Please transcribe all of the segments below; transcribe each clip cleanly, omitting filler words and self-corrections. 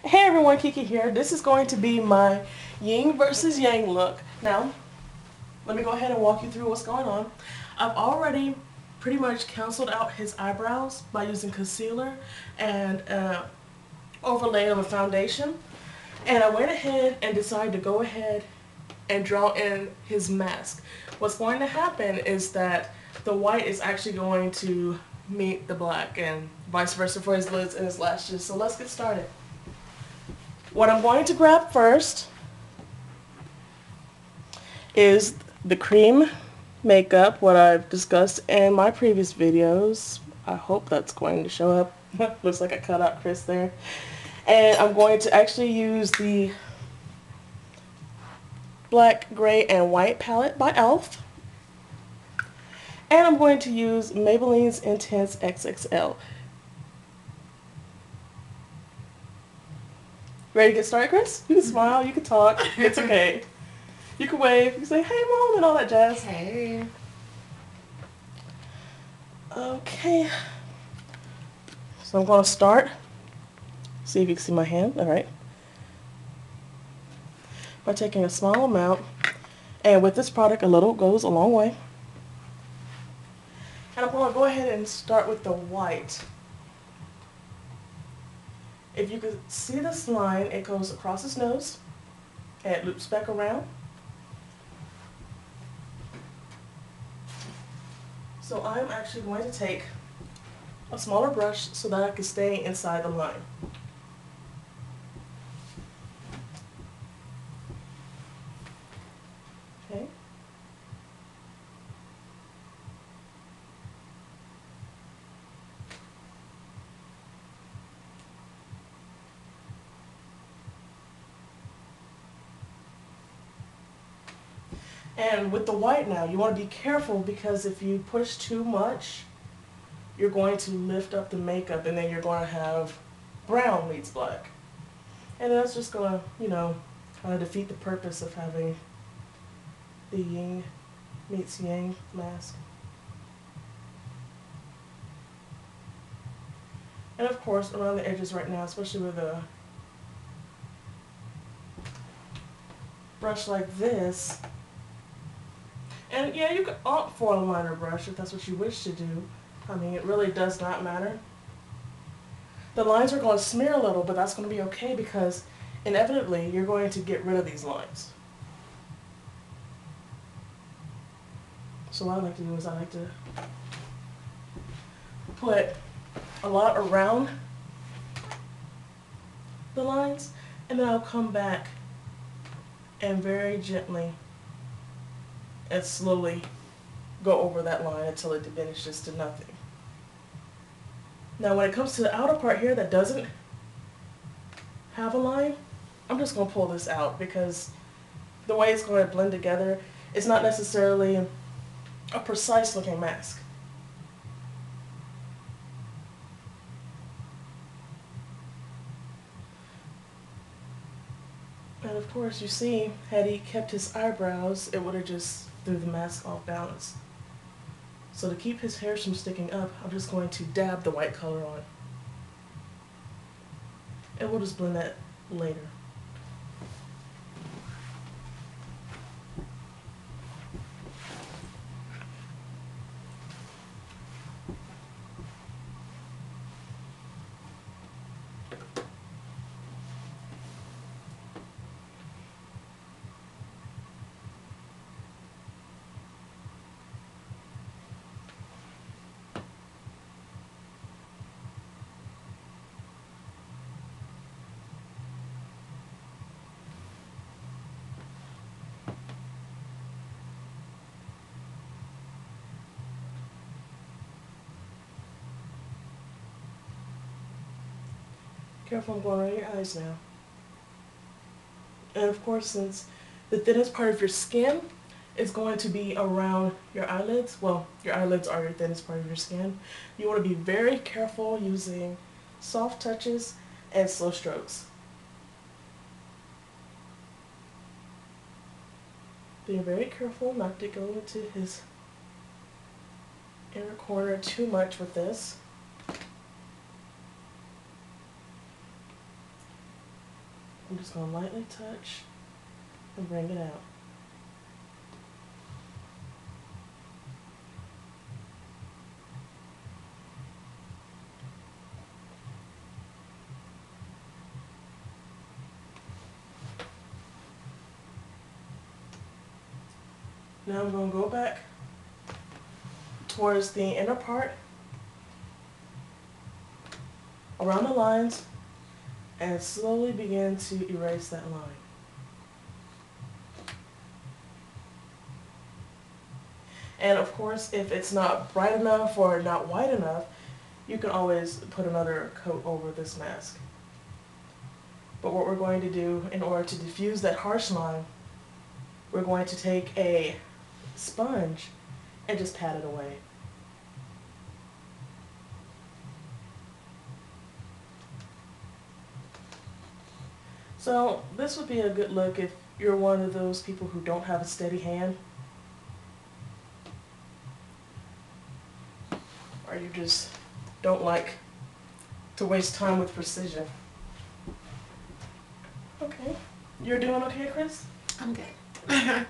Hey everyone, Kiki here. This is going to be my Ying versus Yang look. Now, let me go ahead and walk you through what's going on. I've already pretty much canceled out his eyebrows by using concealer and overlay of a foundation. And I went ahead and decided to go ahead and draw in his mask. What's going to happen is that the white is actually going to meet the black and vice versa for his lids and his lashes. So let's get started. What I'm going to grab first is the cream makeup, what I've discussed in my previous videos. I hope that's going to show up. Looks like I cut out Chris there. And I'm going to actually use the black, gray, and white palette by e.l.f. And I'm going to use Maybelline's Intense XXL. Ready to get started, Chris? You can smile, you can talk, it's okay. You can wave, you can say, hey mom, and all that jazz. Hey. Okay. So I'm going to start. See if you can see my hand. Alright. By taking a small amount. And with this product, a little goes a long way. And I'm going to go ahead and start with the white. If you can see this line, it goes across his nose. And it loops back around. So I'm actually going to take a smaller brush so that I can stay inside the line. Okay. And with the white now, you want to be careful because if you push too much, you're going to lift up the makeup and then you're going to have brown meets black. And that's just going to, kind of defeat the purpose of having the Ying meets Yang mask. And of course, around the edges right now, especially with a brush like this, and yeah, you could opt for a liner brush if that's what you wish to do. I mean, it really does not matter. The lines are going to smear a little, but that's going to be okay because inevitably you're going to get rid of these lines. So what I like to do is I like to put a lot around the lines, and then I'll come back and very gently and slowly go over that line until it diminishes to nothing. Now when it comes to the outer part here that doesn't have a line, I'm just going to pull this out because the way it's going to blend together, it's not necessarily a precise looking mask. And of course, you see, had he kept his eyebrows, it would have just threw the mask off balance. So to keep his hairs from sticking up, I'm just going to dab the white color on. And we'll just blend that later. Careful, I'm going around your eyes now. And of course, since the thinnest part of your skin is going to be around your eyelids, well, your eyelids are your thinnest part of your skin, you want to be very careful using soft touches and slow strokes. Being very careful not to go into his inner corner too much with this. I'm just going to lightly touch and bring it out. Now I'm going to go back towards the inner part, around the lines, and slowly begin to erase that line. And of course, if it's not bright enough or not white enough, you can always put another coat over this mask. But what we're going to do in order to diffuse that harsh line, we're going to take a sponge and just pat it away. So this would be a good look if you're one of those people who don't have a steady hand, or you just don't like to waste time with precision. Okay. You're doing okay, Chris? I'm good.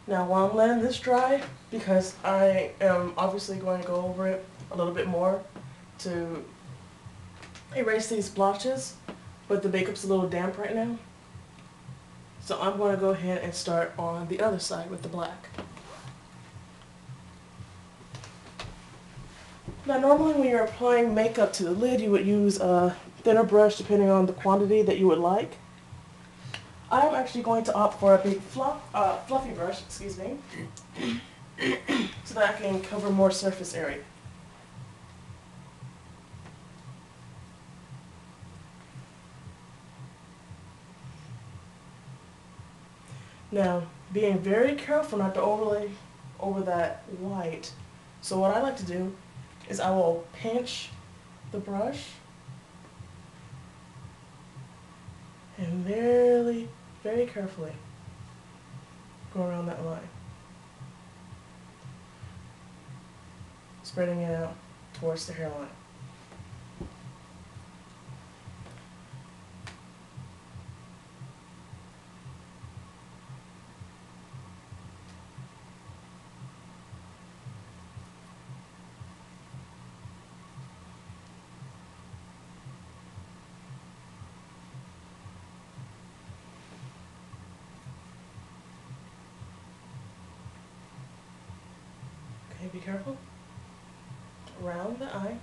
Now while I'm letting this dry, because I am obviously going to go over it a little bit more to erase these blotches, but the makeup's a little damp right now. So I'm going to go ahead and start on the other side with the black. Now normally when you're applying makeup to the lid, you would use a thinner brush depending on the quantity that you would like. I'm actually going to opt for a big fluffy brush, excuse me, so that I can cover more surface area. Now, being very careful not to overlay over that white. So what I like to do is I will pinch the brush and very carefully go around that line, spreading it out towards the hairline. Okay, be careful. Around the eye.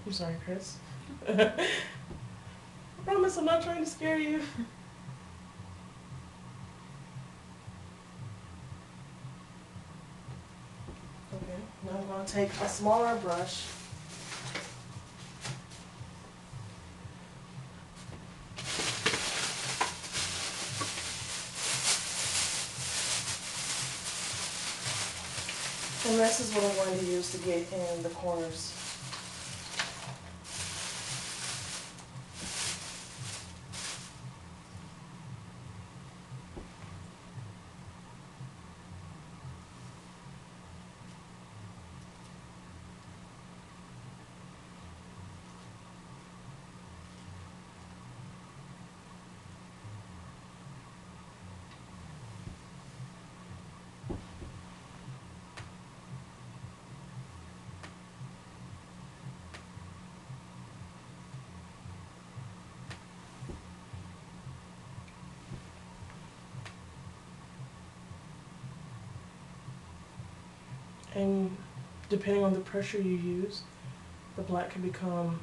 I'm sorry, Chris. I promise I'm not trying to scare you. Okay, now I'm going to take a smaller brush. And this is what I'm going to use to get in the corners. And depending on the pressure you use, the black can become